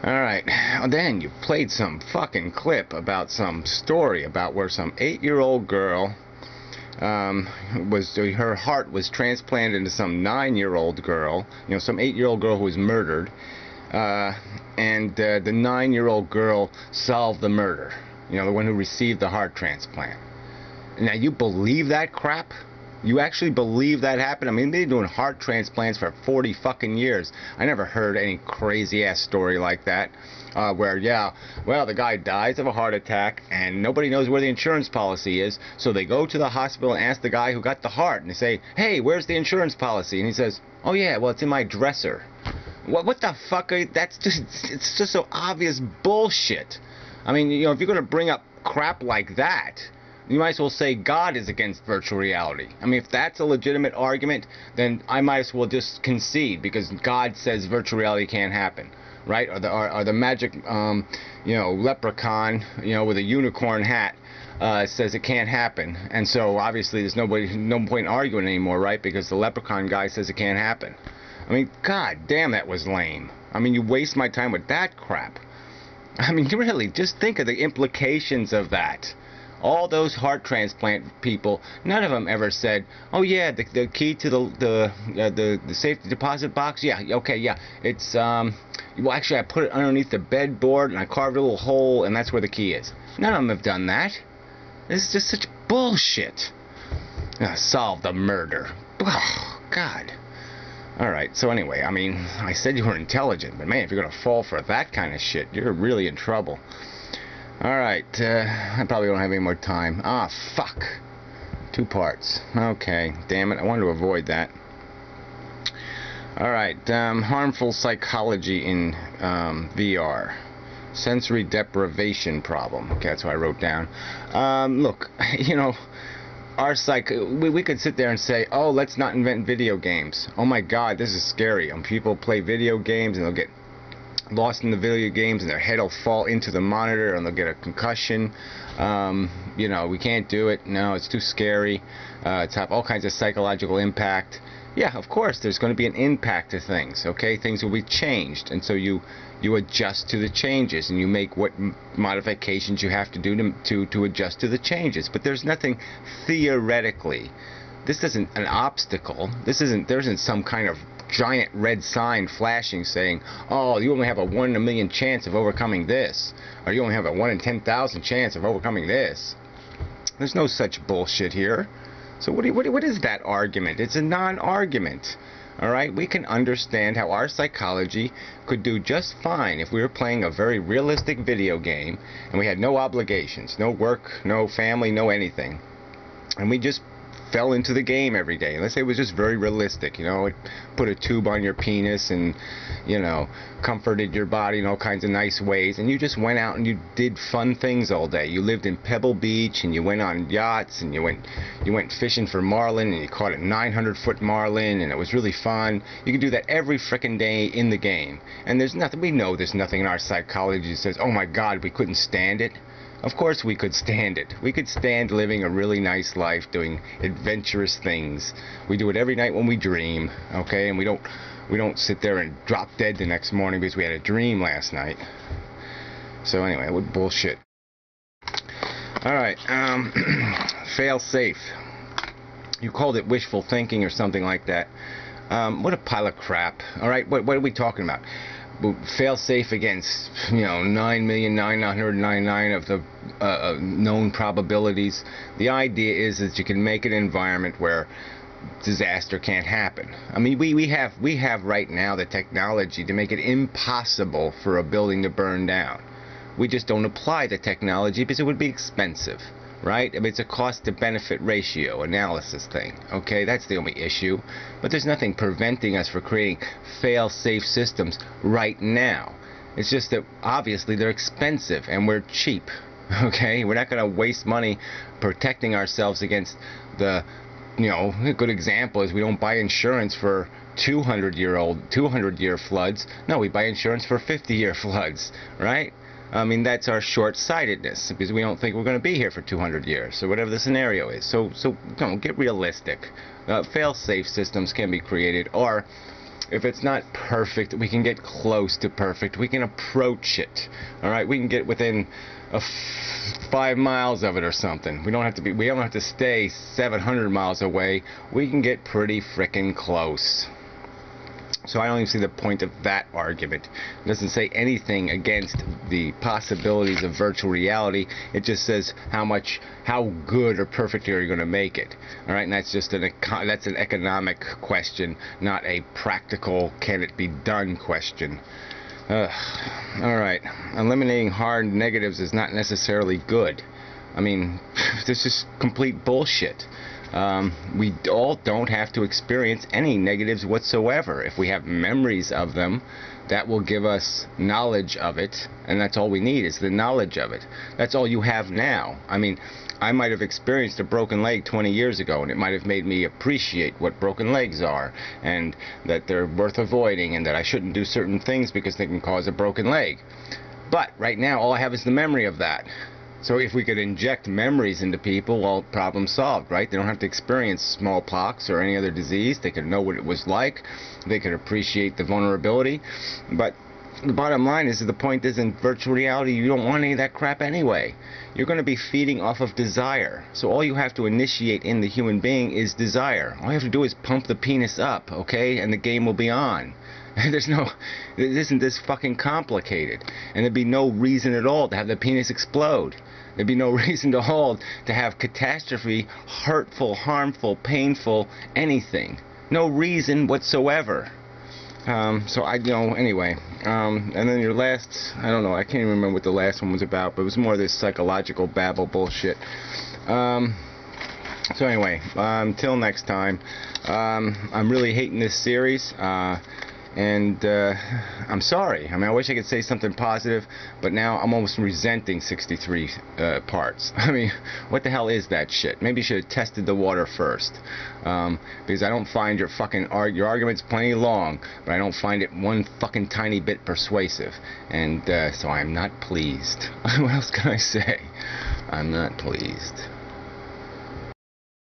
Alright, then you played some fucking clip about some story about where some 8-year-old girl her heart was transplanted into some 9-year-old girl, some 8-year-old girl who was murdered, and the 9-year-old girl solved the murder, the one who received the heart transplant. Now, you believe that crap? You actually believe that happened? I mean, they've been doing heart transplants for 40 fucking years. I never heard any crazy-ass story like that, where, the guy dies of a heart attack, and nobody knows where the insurance policy is, so they go to the hospital and ask the guy who got the heart, and they say, hey, where's the insurance policy? And he says, oh, yeah, well, it's in my dresser. What the fuck? It's just so obvious bullshit. I mean, if you're going to bring up crap like that, you might as well say God is against virtual reality. I mean, if that's a legitimate argument, then I might as well just concede, because God says virtual reality can't happen, right? Or the magic, leprechaun, with a unicorn hat, says it can't happen, and so obviously there's no point in arguing anymore, right? Because the leprechaun guy says it can't happen. I mean, god damn, that was lame. I mean, you waste my time with that crap. I mean, really, just think of the implications of that. All those heart transplant people, none of them ever said, oh yeah, the key to the safety deposit box, it's, well, actually I put it underneath the bedboard and I carved a little hole and that's where the key is. None of them have done that. This is just such bullshit. Solve the murder. Oh, God. Alright, so anyway, I mean, I said you were intelligent, but man, if you're gonna fall for that kind of shit, you're really in trouble. Alright, I probably don't have any more time. Ah, fuck. 2 parts. Okay, damn it, I wanted to avoid that. Alright, harmful psychology in VR. Sensory deprivation problem. Okay, that's what I wrote down. Look, our we could sit there and say, oh, let's not invent video games. Oh my god, this is scary. People play video games and they'll get lost in the video games and their head will fall into the monitor and they'll get a concussion. We can't do it. No, it's too scary. It's have all kinds of psychological impact. Yeah, of course, there's going to be an impact to things, okay? Things will be changed, and so you adjust to the changes, and you make what modifications you have to do to adjust to the changes. But there's nothing theoretically. This isn't an obstacle. There isn't some kind of giant red sign flashing saying, oh, you only have a 1 in a million chance of overcoming this, or you only have a 1 in 10,000 chance of overcoming this. There's no such bullshit here. So what is that argument? It's a non-argument. Alright, we can understand how our psychology could do just fine if we were playing a very realistic video game and we had no obligations, no work, no family, no anything. And we just fell into the game every day. Let's say it was just very realistic, it put a tube on your penis and, comforted your body in all kinds of nice ways, and you just went out and you did fun things all day. You lived in Pebble Beach and you went on yachts and you went fishing for marlin and you caught a 900-foot marlin and it was really fun. You can do that every frickin' day in the game. And we know there's nothing in our psychology that says, oh my god, we couldn't stand it. Of course we could stand it. We could stand living a really nice life, doing adventurous things. We do it every night when we dream, okay? And we don't sit there and drop dead the next morning because we had a dream last night. So anyway, what bullshit. Alright, fail safe. You called it wishful thinking or something like that. What a pile of crap. Alright, what are we talking about? Fail safe against 9,999,999 of the known probabilities. The idea is that you can make an environment where disaster can't happen. I mean, we have right now the technology to make it impossible for a building to burn down. We just don't apply the technology because it would be expensive, right? I mean, it's a cost-to-benefit ratio analysis thing, okay? That's the only issue. But there's nothing preventing us from creating fail-safe systems right now. It's just that, obviously, they're expensive and we're cheap, okay? We're not going to waste money protecting ourselves against a good example is we don't buy insurance for 200-year floods. No, we buy insurance for 50-year floods, right? I mean, that's our short-sightedness, because we don't think we're going to be here for 200 years, or whatever the scenario is. So get realistic. Fail-safe systems can be created, or if it's not perfect, we can get close to perfect. We can approach it. All right, we can get within 5 miles of it or something. We don't have to stay 700 miles away. We can get pretty frickin' close. So I don't even see the point of that argument. It doesn't say anything against the possibilities of virtual reality. It just says how good or perfect are you going to make it. All right, and that's just that's an economic question, not a practical can it be done question. All right, eliminating hard negatives is not necessarily good. I mean, this is complete bullshit. We all don't have to experience any negatives whatsoever. If we have memories of them, that will give us knowledge of it, and that's all we need is the knowledge of it. That's all you have now. I mean, I might have experienced a broken leg 20 years ago, and it might have made me appreciate what broken legs are, and that they're worth avoiding, and that I shouldn't do certain things because they can cause a broken leg. But right now, all I have is the memory of that. So if we could inject memories into people, well, problem solved, right? They don't have to experience smallpox or any other disease. They could know what it was like. They could appreciate the vulnerability. But the bottom line is, the point is, in virtual reality, you don't want any of that crap anyway. You're going to be feeding off of desire. So all you have to initiate in the human being is desire. All you have to do is pump the penis up, okay? And the game will be on. It isn't this fucking complicated. And there'd be no reason at all to have the penis explode. There'd be no reason at all to have catastrophe, hurtful, harmful, painful, anything. No reason whatsoever. So anyway. And then your last, I don't know, I can't even remember what the last one was about, but it was more of this psychological babble bullshit. So anyway, till next time. I'm really hating this series. And I'm sorry. I mean, I wish I could say something positive, but now I'm almost resenting 63 parts. I mean, what the hell is that shit? Maybe you should have tested the water first, because I don't find your argument's plenty long, but I don't find it one fucking tiny bit persuasive, and so I'm not pleased. What else can I say? I'm not pleased.